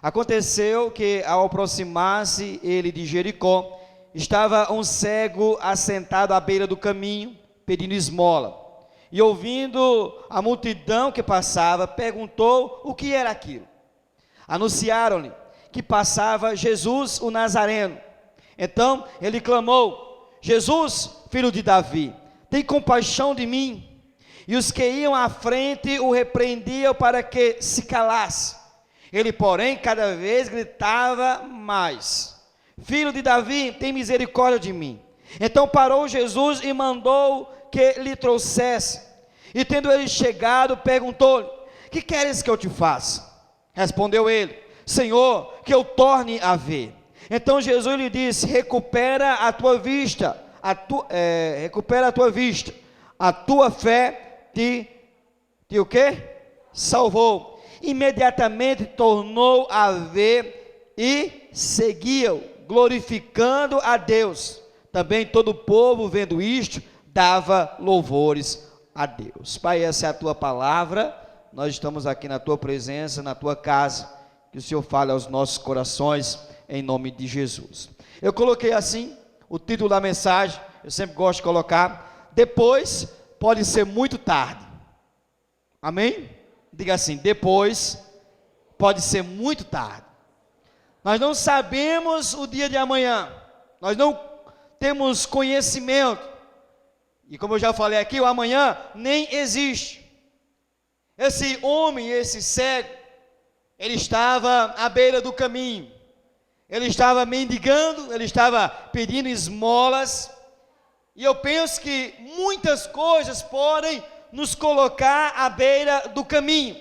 Aconteceu que, ao aproximar-se ele de Jericó, estava um cego assentado à beira do caminho, pedindo esmola. E ouvindo a multidão que passava, perguntou o que era aquilo. Anunciaram-lhe que passava Jesus o Nazareno. Então ele clamou: Jesus, filho de Davi, tem compaixão de mim. E os que iam à frente o repreendiam para que se calasse. Ele, porém, cada vez gritava mais: Filho de Davi, tem misericórdia de mim. Então parou Jesus e mandou que lhe trouxesse. E tendo ele chegado, perguntou-lhe: que queres que eu te faça? Respondeu ele: Senhor, que eu torne a ver. Então Jesus lhe disse: recupera a tua vista, recupera a tua vista, a tua fé te o quê? Salvou. Imediatamente tornou a ver e seguiu, glorificando a Deus. Também todo o povo, vendo isto, dava louvores a Deus. Pai, essa é a tua palavra. Nós estamos aqui na tua presença, na tua casa. Que o Senhor fale aos nossos corações, em nome de Jesus. Eu coloquei assim o título da mensagem. Eu sempre gosto de colocar: depois pode ser muito tarde. Amém? Diga assim: depois pode ser muito tarde. Nós não sabemos o dia de amanhã. Nós não temos conhecimento. E como eu já falei aqui, o amanhã nem existe. Esse homem, esse cego, ele estava à beira do caminho. Ele estava mendigando, ele estava pedindo esmolas. E eu penso que muitas coisas podem nos colocar à beira do caminho.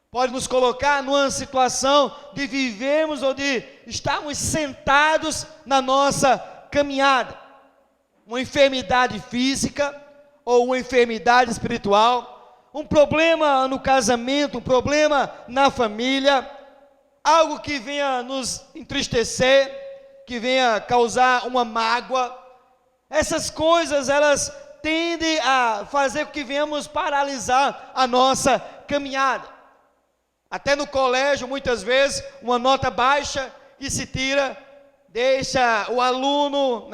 Pode nos colocar numa situação de vivermos ou de estarmos sentados na nossa caminhada. Uma enfermidade física ou uma enfermidade espiritual, um problema no casamento, um problema na família, algo que venha nos entristecer, que venha causar uma mágoa. Essas coisas, elas tendem a fazer com que venhamos paralisar a nossa caminhada. Até no colégio, muitas vezes, uma nota baixa que se tira, deixa o aluno,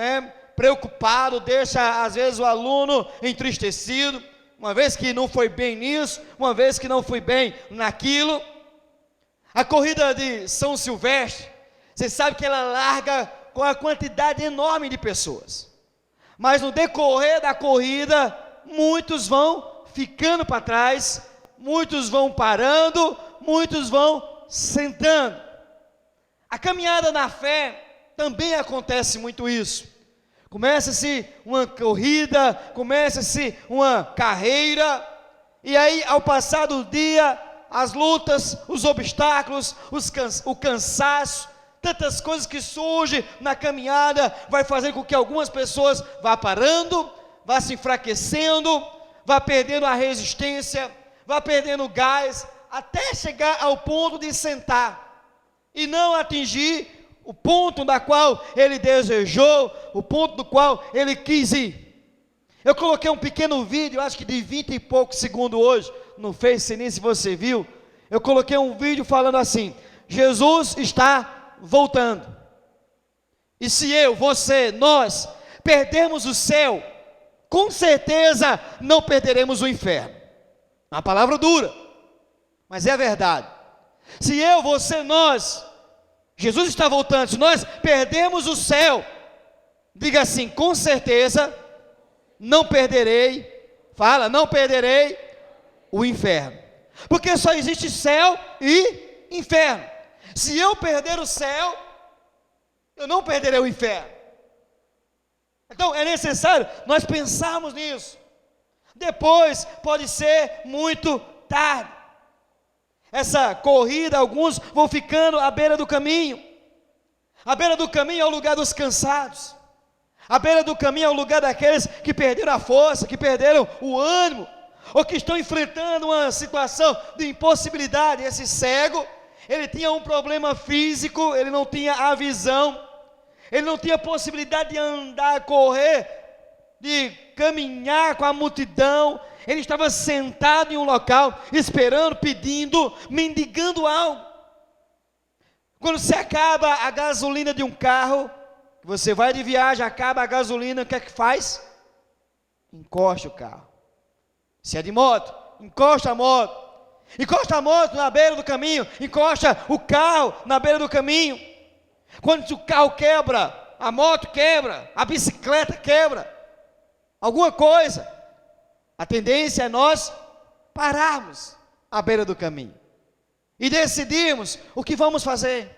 preocupado, deixa às vezes o aluno entristecido, uma vez que não foi bem nisso, uma vez que não foi bem naquilo. A corrida de São Silvestre, você sabe que ela larga com a quantidade enorme de pessoas, mas no decorrer da corrida, muitos vão ficando para trás, muitos vão parando, muitos vão sentando. A caminhada na fé também acontece muito isso. Começa-se uma corrida, começa-se uma carreira, e aí ao passar do dia, as lutas, os obstáculos, o cansaço, tantas coisas que surgem na caminhada, vai fazer com que algumas pessoas vá parando, vá se enfraquecendo, vá perdendo a resistência, vá perdendo o gás, até chegar ao ponto de sentar, e não atingir o ponto da qual ele desejou, o ponto do qual ele quis ir. Eu coloquei um pequeno vídeo, acho que de 20 e poucos segundos hoje, no Face, nem se você viu. Eu coloquei um vídeo falando assim: Jesus está voltando. E se eu, você, nós perdermos o céu, com certeza não perderemos o inferno. Uma palavra dura, mas é a verdade. Se eu, você, nós, Jesus está voltando, se nós perdemos o céu, diga assim: com certeza não perderei, não perderei o inferno, porque só existe céu e inferno. Se eu perder o céu, eu não perderei o inferno. Então é necessário nós pensarmos nisso. Depois pode ser muito tarde. Essa corrida, alguns vão ficando à beira do caminho. A beira do caminho é o lugar dos cansados. A beira do caminho é o lugar daqueles que perderam a força, que perderam o ânimo, ou que estão enfrentando uma situação de impossibilidade. Esse cego, ele tinha um problema físico, ele não tinha a visão, ele não tinha possibilidade de andar, correr, de caminhar com a multidão. Ele estava sentado em um local, esperando, pedindo, mendigando algo. Quando se acaba a gasolina de um carro, você vai de viagem, acaba a gasolina, o que é que faz? Encosta o carro. Se é de moto, encosta a moto. Encosta a moto na beira do caminho, encosta o carro na beira do caminho. Quando o carro quebra, a moto quebra, a bicicleta quebra, alguma coisa, a tendência é nós pararmos à beira do caminho e decidirmos o que vamos fazer.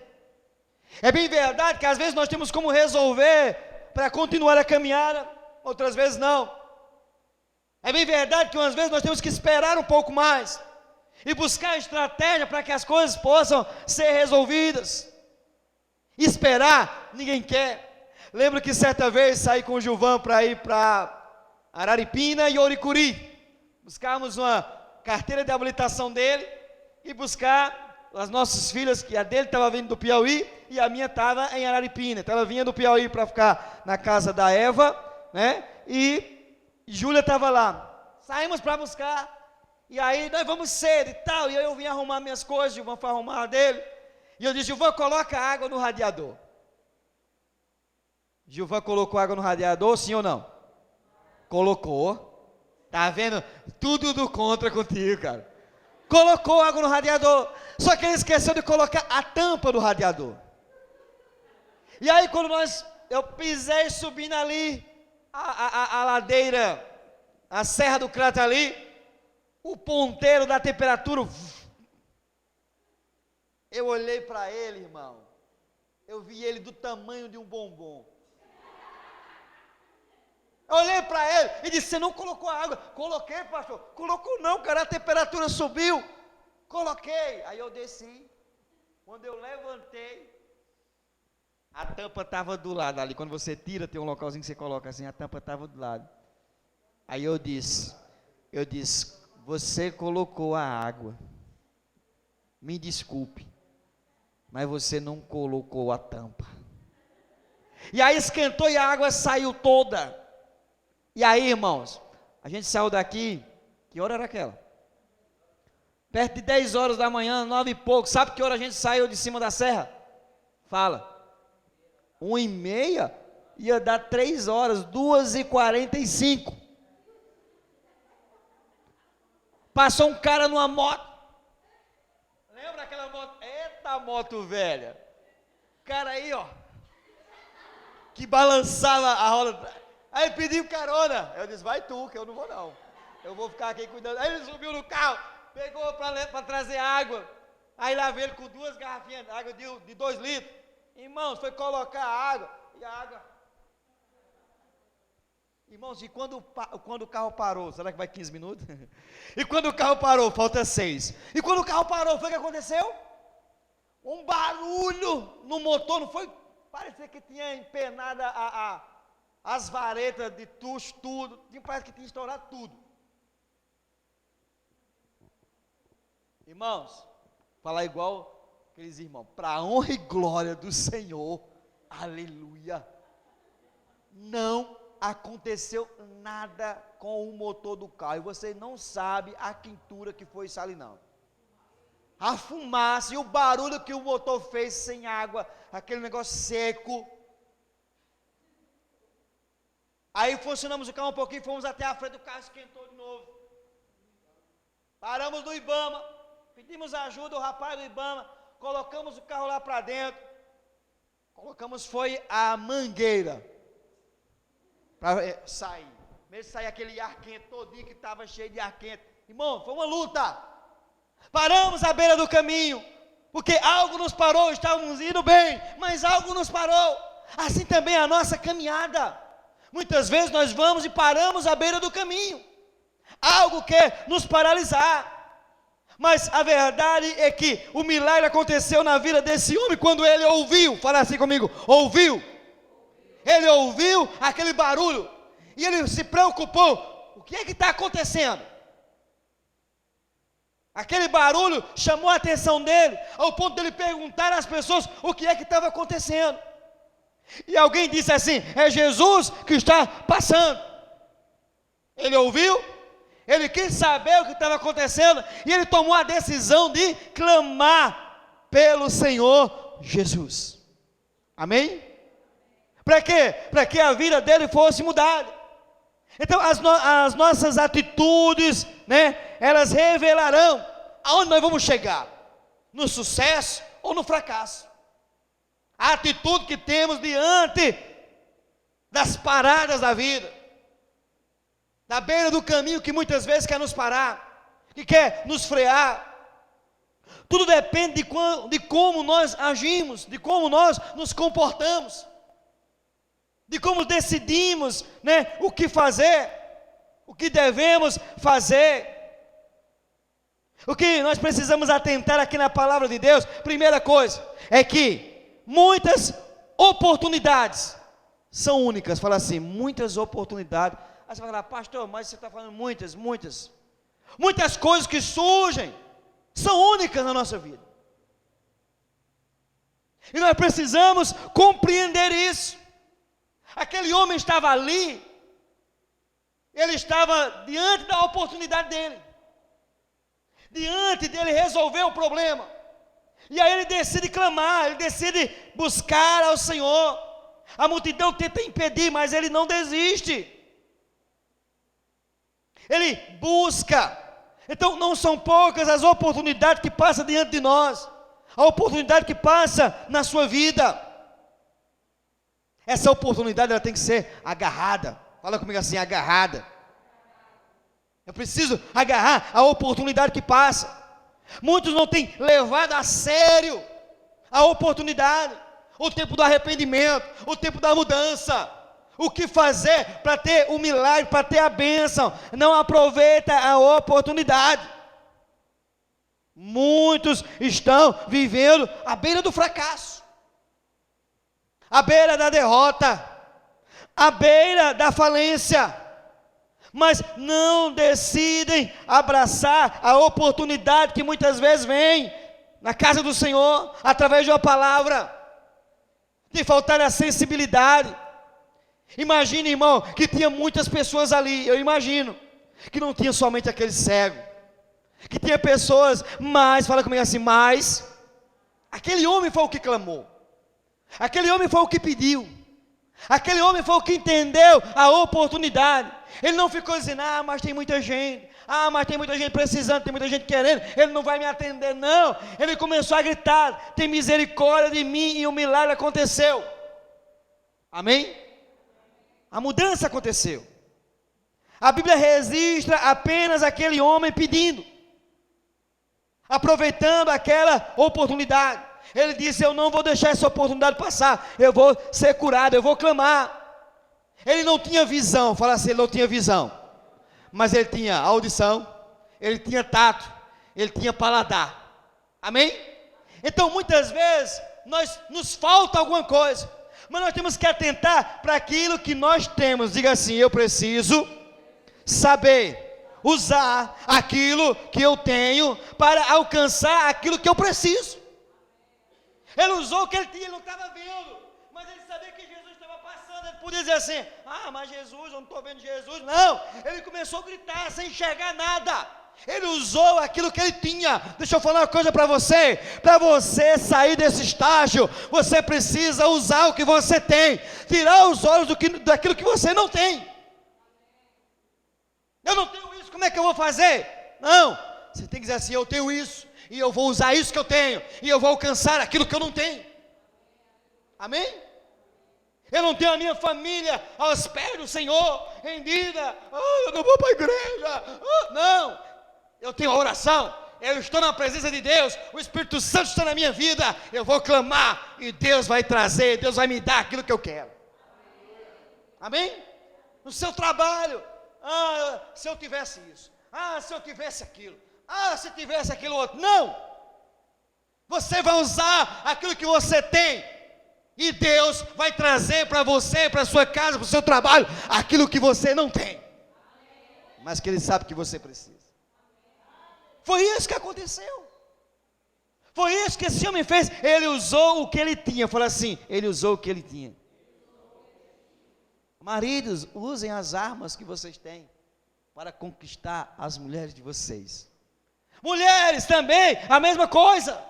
É bem verdade que às vezes nós temos como resolver para continuar a caminhada, outras vezes não. É bem verdade que umas vezes nós temos que esperar um pouco mais e buscar estratégia para que as coisas possam ser resolvidas. Esperar, ninguém quer. Lembro que certa vez saí com o Gilvan para ir para Araripina e Oricuri. Buscávamos uma carteira de habilitação dele e buscar as nossas filhas, que a dele estava vindo do Piauí e a minha estava em Araripina. Então ela vinha do Piauí para ficar na casa da Eva, né? E Júlia estava lá. Saímos para buscar, e aí nós vamos cedo e tal. E aí eu vim arrumar minhas coisas, Gilvan foi arrumar a dele. E eu disse: Gilvan, coloca água no radiador. Gilvan colocou água no radiador, sim ou não? Colocou. Tá vendo? Tudo do contra contigo, cara. Colocou água no radiador, só que ele esqueceu de colocar a tampa do radiador. E aí quando eu pisei subindo ali, a ladeira, a Serra do Crato ali, o ponteiro da temperatura, eu olhei para ele, irmão, eu vi ele do tamanho de um bombom. Eu olhei para ele e disse: você não colocou a água? Coloquei, pastor. Colocou não, cara, a temperatura subiu. Coloquei. Aí eu desci. Quando eu levantei, a tampa estava do lado ali. Quando você tira, tem um localzinho que você coloca assim, a tampa estava do lado. Aí eu disse, você colocou a água. Me desculpe, mas você não colocou a tampa. E aí esquentou e a água saiu toda. E aí, irmãos, a gente saiu daqui, que hora era aquela? Perto de 10 horas da manhã, 9 e pouco. Sabe que hora a gente saiu de cima da serra? Fala. 1h30, ia dar 3 horas, 2h45. Passou um cara numa moto. Lembra aquela moto? Eita moto velha. Cara aí, ó, que balançava a roda. Aí pediu carona. Eu disse: vai tu, que eu não vou não. Eu vou ficar aqui cuidando. Aí ele subiu no carro, pegou para trazer água. Aí lá veio ele com 2 garrafinhas de água de 2 litros. Irmãos, foi colocar a água. E a água. Irmãos, e quando o carro parou, será que vai 15 minutos? E quando o carro parou, falta 6. E quando o carro parou, foi o que aconteceu? Um barulho no motor, não foi? Parecia que tinha empenada as varetas de tucho, tudo, parece que tinha estourado tudo. Irmãos, falar igual aqueles irmãos, para a honra e glória do Senhor, aleluia, não aconteceu nada com o motor do carro, e você não sabe a quentura que foi isso ali não. A fumaça e o barulho que o motor fez sem água, aquele negócio seco. Aí funcionamos o carro um pouquinho, fomos até a frente, o carro esquentou de novo. Paramos no Ibama, pedimos ajuda ao rapaz do Ibama, colocamos o carro lá para dentro. Foi a mangueira para sair. Mesmo sair aquele ar quente todinho que estava cheio de ar quente. Irmão, foi uma luta. Paramos à beira do caminho, porque algo nos parou, estávamos indo bem, mas algo nos parou. Assim também a nossa caminhada. Muitas vezes nós vamos e paramos à beira do caminho. Algo quer nos paralisar. Mas a verdade é que o milagre aconteceu na vida desse homem quando ele ouviu. Fala assim comigo, ouviu. Ele ouviu aquele barulho e ele se preocupou. O que é que está acontecendo? Aquele barulho chamou a atenção dele, ao ponto dele perguntar às pessoas o que é que estava acontecendo. E alguém disse assim: é Jesus que está passando. Ele ouviu, ele quis saber o que estava acontecendo, e ele tomou a decisão de clamar pelo Senhor Jesus. Amém? Para quê? Para que a vida dele fosse mudada. Então as nossas atitudes, né, elas revelarão aonde nós vamos chegar, no sucesso ou no fracasso. A atitude que temos diante das paradas da vida, da beira do caminho que muitas vezes quer nos parar, que quer nos frear. Tudo depende de como nós agimos, de como nós nos comportamos, de como decidimos, né, o que fazer, o que devemos fazer. O que nós precisamos atentar aqui na palavra de Deus, primeira coisa, é que muitas oportunidades são únicas. Fala assim, muitas oportunidades. Aí você vai falar, pastor, mas você está falando muitas coisas que surgem, são únicas na nossa vida. E nós precisamos compreender isso. Aquele homem estava ali, ele estava diante da oportunidade dele, diante dele resolver o problema, e aí ele decide clamar, ele decide buscar ao Senhor. A multidão tenta impedir, mas ele não desiste, ele busca. Então não são poucas as oportunidades que passam diante de nós, a oportunidade que passa na sua vida. Essa oportunidade ela tem que ser agarrada. Fala comigo assim, agarrada. Eu preciso agarrar a oportunidade que passa. Muitos não têm levado a sério a oportunidade, o tempo do arrependimento, o tempo da mudança, o que fazer para ter o milagre, para ter a bênção. Não aproveita a oportunidade. Muitos estão vivendo à beira do fracasso, à beira da derrota, à beira da falência, mas não decidem abraçar a oportunidade que muitas vezes vem na casa do Senhor, através de uma palavra. Tem faltado a sensibilidade. Imagine, irmão, que tinha muitas pessoas ali, eu imagino, que não tinha somente aquele cego, que tinha pessoas, mas, fala comigo assim, mas, aquele homem foi o que clamou, aquele homem foi o que pediu, aquele homem foi o que entendeu a oportunidade. Ele não ficou dizendo, mas tem muita gente, mas tem muita gente precisando, tem muita gente querendo, ele não vai me atender, não. Ele começou a gritar, tem misericórdia de mim, e o milagre aconteceu. Amém? A mudança aconteceu. A Bíblia registra apenas aquele homem pedindo, aproveitando aquela oportunidade. Ele disse, eu não vou deixar essa oportunidade passar, eu vou ser curado, eu vou clamar. Ele não tinha visão, fala assim, ele não tinha visão, mas ele tinha audição, ele tinha tato, ele tinha paladar. Amém? Então muitas vezes nos falta alguma coisa, mas nós temos que atentar para aquilo que nós temos. Diga assim, eu preciso saber usar aquilo que eu tenho para alcançar aquilo que eu preciso. Ele usou o que ele tinha, ele não estava vendo, mas ele sabia que Jesus estava passando. Ele podia dizer assim, mas Jesus, eu não estou vendo Jesus. Não, ele começou a gritar sem enxergar nada. Ele usou aquilo que ele tinha. Deixa eu falar uma coisa para você sair desse estágio, você precisa usar o que você tem, tirar os olhos daquilo que você não tem. Eu não tenho isso, como é que eu vou fazer? Não, você tem que dizer assim, eu tenho isso, e eu vou usar isso que eu tenho, e eu vou alcançar aquilo que eu não tenho. Amém? Eu não tenho a minha família aos pés do Senhor, rendida, eu não vou para a igreja, não, eu tenho a oração, eu estou na presença de Deus, o Espírito Santo está na minha vida, eu vou clamar, e Deus vai trazer, Deus vai me dar aquilo que eu quero. Amém? No seu trabalho, se eu tivesse isso, se eu tivesse aquilo, se tivesse aquilo outro, não, você vai usar aquilo que você tem, e Deus vai trazer para você, para a sua casa, para o seu trabalho, aquilo que você não tem, mas que Ele sabe que você precisa. Foi isso que aconteceu, foi isso que esse homem fez. Ele usou o que ele tinha, falou assim, ele usou o que ele tinha. Maridos, usem as armas que vocês têm para conquistar as mulheres de vocês. Mulheres também, a mesma coisa.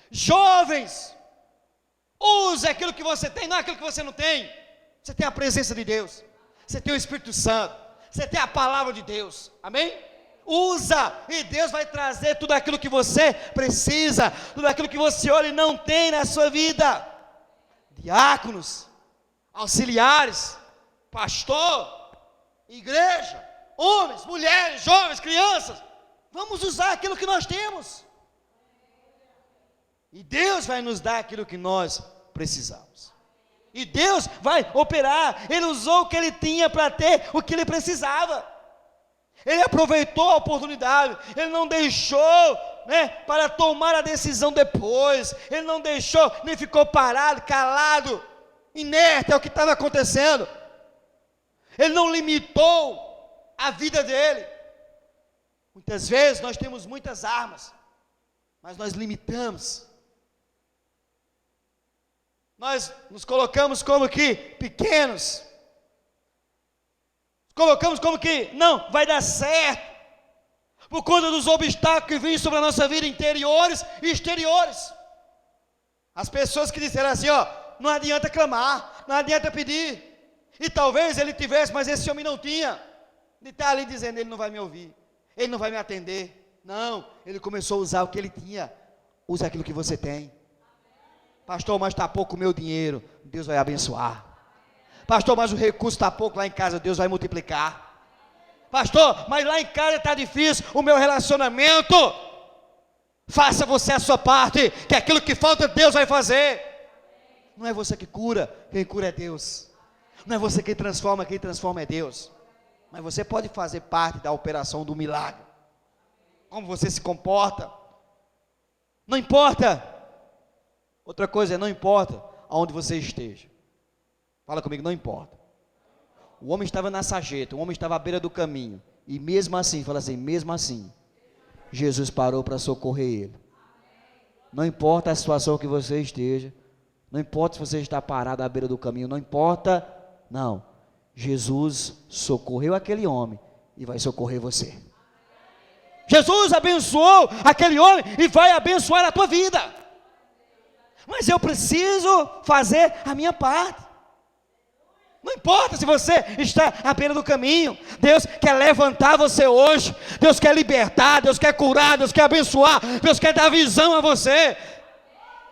Jovens, Use aquilo que você tem, não aquilo que você não tem. Você tem a presença de Deus, você tem o Espírito Santo, você tem a palavra de Deus, amém? Usa, e Deus vai trazer tudo aquilo que você precisa, tudo aquilo que você olha e não tem na sua vida. Diáconos, auxiliares, pastor, igreja, homens, mulheres, jovens, crianças, vamos usar aquilo que nós temos. E Deus vai nos dar aquilo que nós precisamos. E Deus vai operar. Ele usou o que ele tinha para ter o que ele precisava. Ele aproveitou a oportunidade. Ele não deixou, para tomar a decisão depois. Ele não deixou, nem ficou parado, calado, inerte ao que estava acontecendo. Ele não limitou a vida dele. Muitas vezes nós temos muitas armas, mas nós limitamos. Nós nos colocamos como que pequenos. Colocamos como que não vai dar certo, por conta dos obstáculos que vêm sobre a nossa vida, interiores e exteriores. As pessoas que disseram assim, não adianta clamar, não adianta pedir. E talvez ele tivesse, mas esse homem não tinha. Ele está ali dizendo, ele não vai me ouvir, ele não vai me atender. Não, ele começou a usar o que ele tinha. Usa aquilo que você tem. Pastor, mas está pouco o meu dinheiro, Deus vai abençoar. Pastor, mas o recurso está pouco lá em casa, Deus vai multiplicar. Pastor, mas lá em casa está difícil o meu relacionamento. Faça você a sua parte, que aquilo que falta Deus vai fazer. Não é você que cura, quem cura é Deus. Não é você quem transforma é Deus. Mas você pode fazer parte da operação do milagre. Como você se comporta. Não importa. Outra coisa não importa aonde você esteja. Fala comigo, não importa. O homem estava na sarjeta, o homem estava à beira do caminho. E mesmo assim, fala assim, mesmo assim, Jesus parou para socorrer ele. Não importa a situação que você esteja, não importa se você está parado à beira do caminho, não importa, não. Jesus socorreu aquele homem e vai socorrer você. Jesus abençoou aquele homem e vai abençoar a tua vida. Mas eu preciso fazer a minha parte. Não importa se você está à beira do caminho, Deus quer levantar você hoje, Deus quer libertar, Deus quer curar, Deus quer abençoar, Deus quer dar visão a você,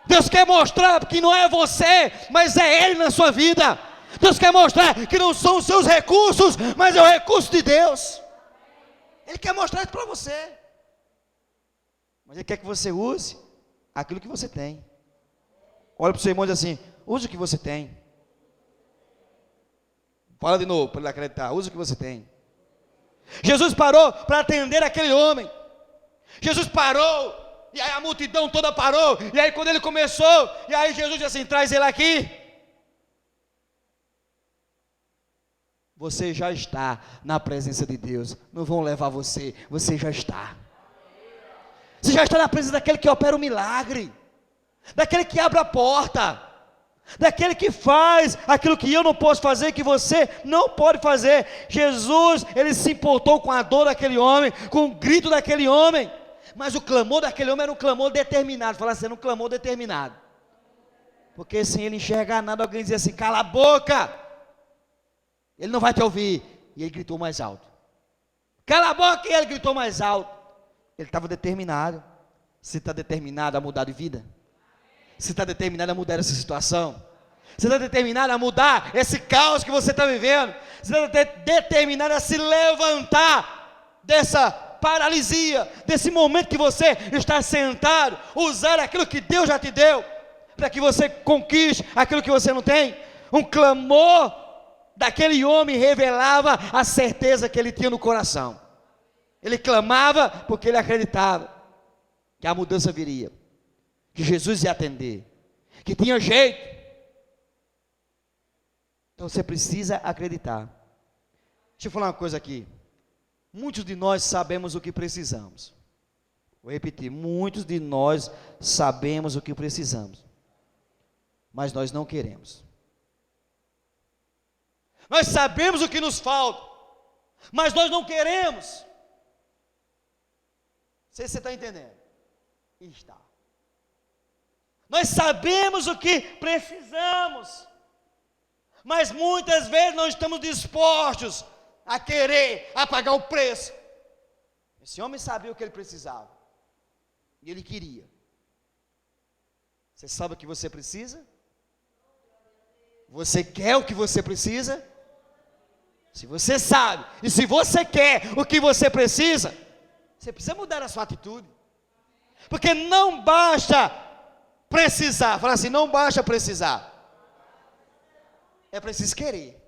Deus quer mostrar que não é você, mas é Ele na sua vida. Deus quer mostrar que não são os seus recursos, mas é o recurso de Deus. Ele quer mostrar isso para você, mas Ele quer que você use aquilo que você tem. Olha para o seu irmão e diz assim, use o que você tem. Fala de novo, para ele acreditar, use o que você tem. Jesus parou para atender aquele homem. Jesus parou, e aí a multidão toda parou, e aí quando ele começou, e aí Jesus disse assim, traz ele aqui. Você já está na presença de Deus, não vão levar você já está. Você já está na presença daquele que opera o milagre, daquele que abre a porta, daquele que faz aquilo que eu não posso fazer, que você não pode fazer. Jesus, ele se importou com a dor daquele homem, com o grito daquele homem, mas o clamor daquele homem era um clamor determinado. Fala assim, era um clamor determinado, porque sem ele enxergar nada, alguém dizia assim, cala a boca, ele não vai te ouvir, e ele gritou mais alto, cala a boca, e ele gritou mais alto. Ele estava determinado. Você está determinado a mudar de vida? Você está determinado a mudar essa situação? Você está determinado a mudar esse caos que você está vivendo? Você está determinado a se levantar dessa paralisia, desse momento que você está sentado, usar aquilo que Deus já te deu, para que você conquiste aquilo que você não tem? Um clamor daquele homem revelava a certeza que ele tinha no coração. Ele clamava porque ele acreditava que a mudança viria, que Jesus ia atender, que tinha jeito. Então você precisa acreditar. Deixa eu falar uma coisa aqui. Muitos de nós sabemos o que precisamos. Vou repetir, muitos de nós sabemos o que precisamos, mas nós não queremos. Nós sabemos o que nos falta, mas nós não queremos. Não sei se você está entendendo. Está. Nós sabemos o que precisamos, mas muitas vezes não estamos dispostos a querer, a pagar o preço. Esse homem sabia o que ele precisava, e ele queria. Você sabe o que você precisa? Você quer o que você precisa? Se você sabe, e se você quer o que você precisa mudar a sua atitude. Porque não basta precisar, fala assim, não basta precisar. É preciso querer.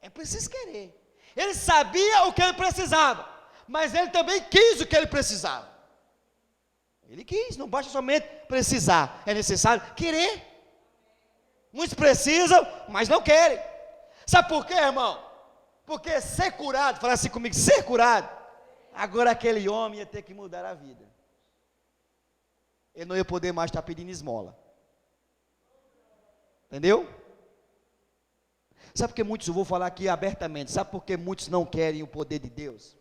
É preciso querer. Ele sabia o que ele precisava, mas ele também quis o que ele precisava. Ele quis, não basta somente precisar, é necessário querer. Muitos precisam, mas não querem. Sabe por quê, irmão? Porque ser curado, fala assim comigo, ser curado, agora aquele homem ia ter que mudar a vida. Ele não ia poder mais estar pedindo esmola. Entendeu? Sabe por que muitos, eu vou falar aqui abertamente, sabe por que muitos não querem o poder de Deus?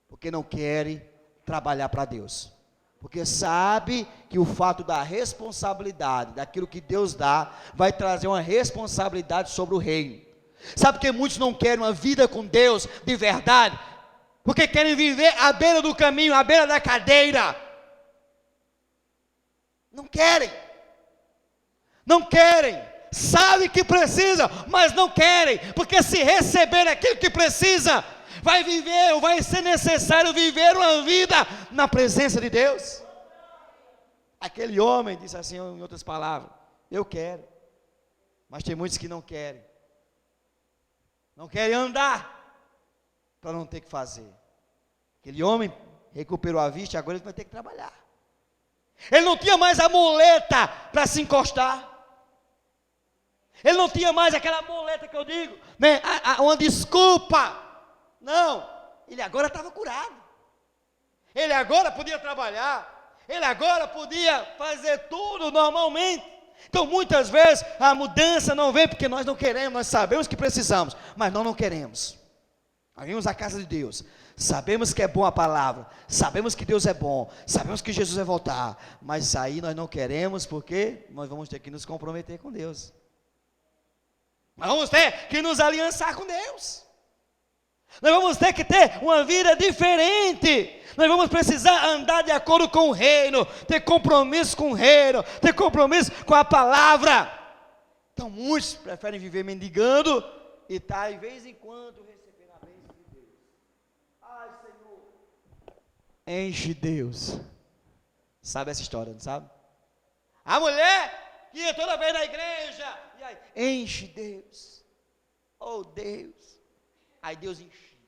Porque não querem trabalhar para Deus. Porque sabe que o fato da responsabilidade, daquilo que Deus dá, vai trazer uma responsabilidade sobre o reino. Sabe por que muitos não querem uma vida com Deus de verdade? Porque querem viver à beira do caminho, à beira da cadeira. Não querem. Não querem. Sabem que precisam, mas não querem. Porque se receber aquilo que precisa, vai viver, ou vai ser necessário viver uma vida na presença de Deus. Aquele homem disse assim, em outras palavras, eu quero. Mas tem muitos que não querem. Não querem andar, para não ter que fazer. Aquele homem recuperou a vista, agora ele vai ter que trabalhar. Ele não tinha mais a muleta para se encostar. Ele não tinha mais aquela muleta que eu digo, né, uma desculpa. Não, ele agora estava curado. Ele agora podia trabalhar. Ele agora podia fazer tudo normalmente. Então muitas vezes a mudança não vem porque nós não queremos, nós sabemos que precisamos, mas nós não queremos. Nós vimos a casa de Deus, sabemos que é boa a palavra, sabemos que Deus é bom, sabemos que Jesus vai voltar, mas aí nós não queremos porque nós vamos ter que nos comprometer com Deus. Nós vamos ter que nos aliançar com Deus. Nós vamos ter que ter uma vida diferente. Nós vamos precisar andar de acordo com o reino, ter compromisso com o reino, ter compromisso com a palavra. Então muitos preferem viver mendigando e estar de vez em quando recebendo a bênção de Deus. Ai, Senhor, enche Deus. Sabe essa história, não sabe? A mulher que ia toda vez na igreja, e aí, enche Deus. Oh Deus. Aí Deus enchia.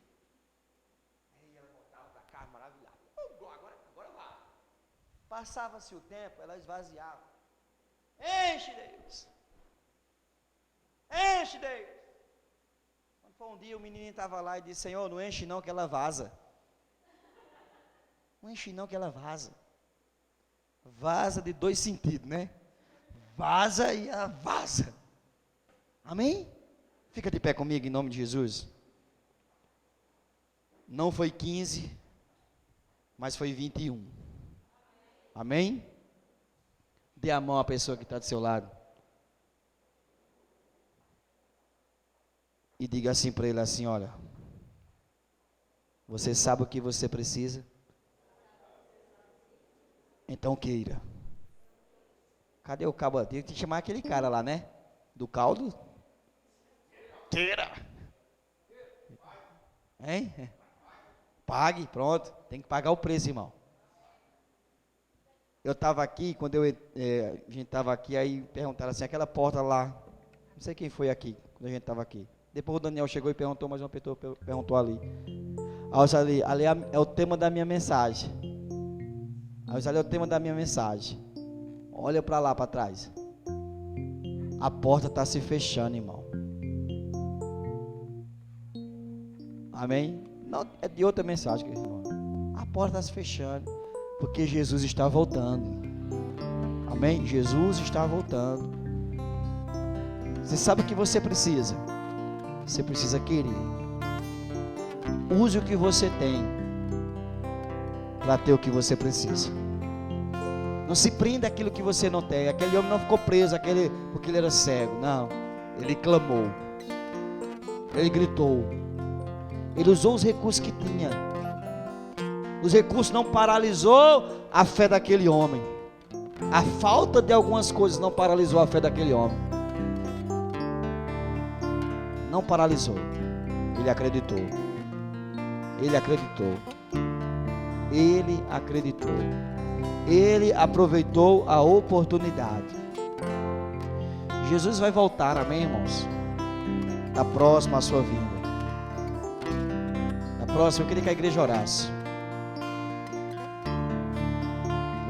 Aí ela voltava para casa maravilhada. Agora vai. Passava-se o tempo, ela esvaziava. Enche Deus. Enche Deus. Quando foi um dia, o menino estava lá e disse, Senhor, não enche não que ela vaza. Não enche não que ela vaza. Vaza de dois sentidos, né? Vaza e ela vaza. Amém? Fica de pé comigo em nome de Jesus. Não foi 15, mas foi 21. Amém? Dê a mão à pessoa que está do seu lado. E diga assim para ele assim, olha. Você sabe o que você precisa? Então queira. Cadê o cabo? Tem que chamar aquele cara lá, né? Do caldo? Queira. Hein? Pague, pronto, tem que pagar o preço, irmão. Eu estava aqui, quando a gente estava aqui, aí perguntaram assim, aquela porta lá, não sei quem foi aqui, quando a gente estava aqui. Depois o Daniel chegou e perguntou, mas uma pessoa perguntou ali. Aí ali é o tema da minha mensagem. Aí ali é o tema da minha mensagem. Olha para lá, para trás. A porta está se fechando, irmão. Amém? Não, é de outra mensagem, irmão. A porta está se fechando, porque Jesus está voltando. Amém? Jesus está voltando. Você sabe o que você precisa? Você precisa querer. Use o que você tem para ter o que você precisa. Não se prenda àquilo que você não tem. Aquele homem não ficou preso porque ele era cego. Não, ele clamou, ele gritou, ele usou os recursos que tinha. Os recursos não paralisou a fé daquele homem. A falta de algumas coisas não paralisou a fé daquele homem. Não paralisou. Ele acreditou. Ele acreditou. Ele acreditou. Ele aproveitou a oportunidade. Jesus vai voltar, amém, irmãos? Na próxima a sua vinda. Na próxima, eu queria que a igreja orasse.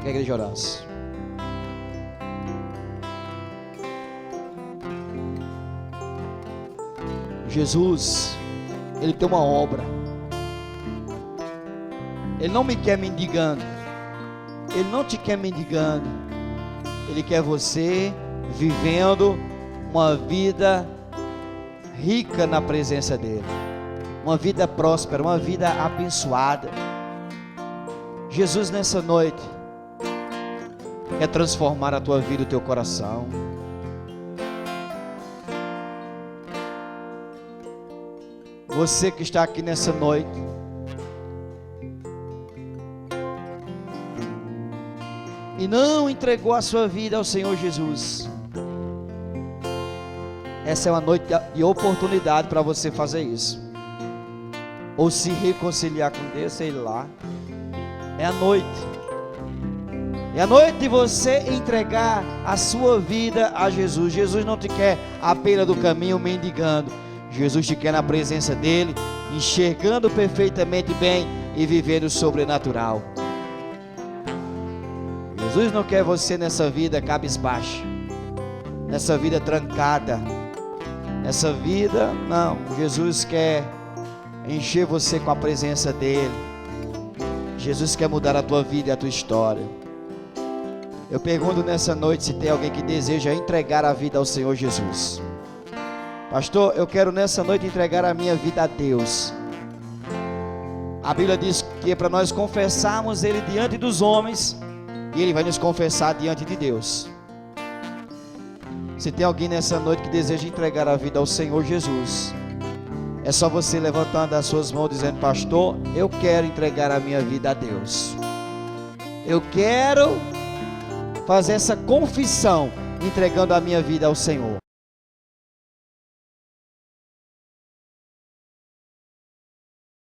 Que a igreja orasse. Jesus, Ele tem uma obra. Ele não me quer mendigando. Ele não te quer mendigando. Ele quer você vivendo uma vida rica na presença dEle. Uma vida próspera, uma vida abençoada. Jesus, nessa noite, quer transformar a tua vida e o teu coração. Você que está aqui nessa noite, e não entregou a sua vida ao Senhor Jesus, essa é uma noite de oportunidade para você fazer isso, ou se reconciliar com Deus, sei lá. É a noite. É a noite de você entregar a sua vida a Jesus. Jesus não te quer à beira do caminho mendigando. Jesus te quer na presença dEle, enxergando perfeitamente bem e vivendo o sobrenatural. Jesus não quer você nessa vida cabisbaixa, nessa vida trancada, nessa vida, não. Jesus quer encher você com a presença dEle. Jesus quer mudar a tua vida e a tua história. Eu pergunto nessa noite se tem alguém que deseja entregar a vida ao Senhor Jesus. Pastor, eu quero nessa noite entregar a minha vida a Deus. A Bíblia diz que é para nós confessarmos Ele diante dos homens, e Ele vai nos confessar diante de Deus. Se tem alguém nessa noite que deseja entregar a vida ao Senhor Jesus, é só você levantando as suas mãos dizendo: pastor, eu quero entregar a minha vida a Deus. Eu quero fazer essa confissão entregando a minha vida ao Senhor.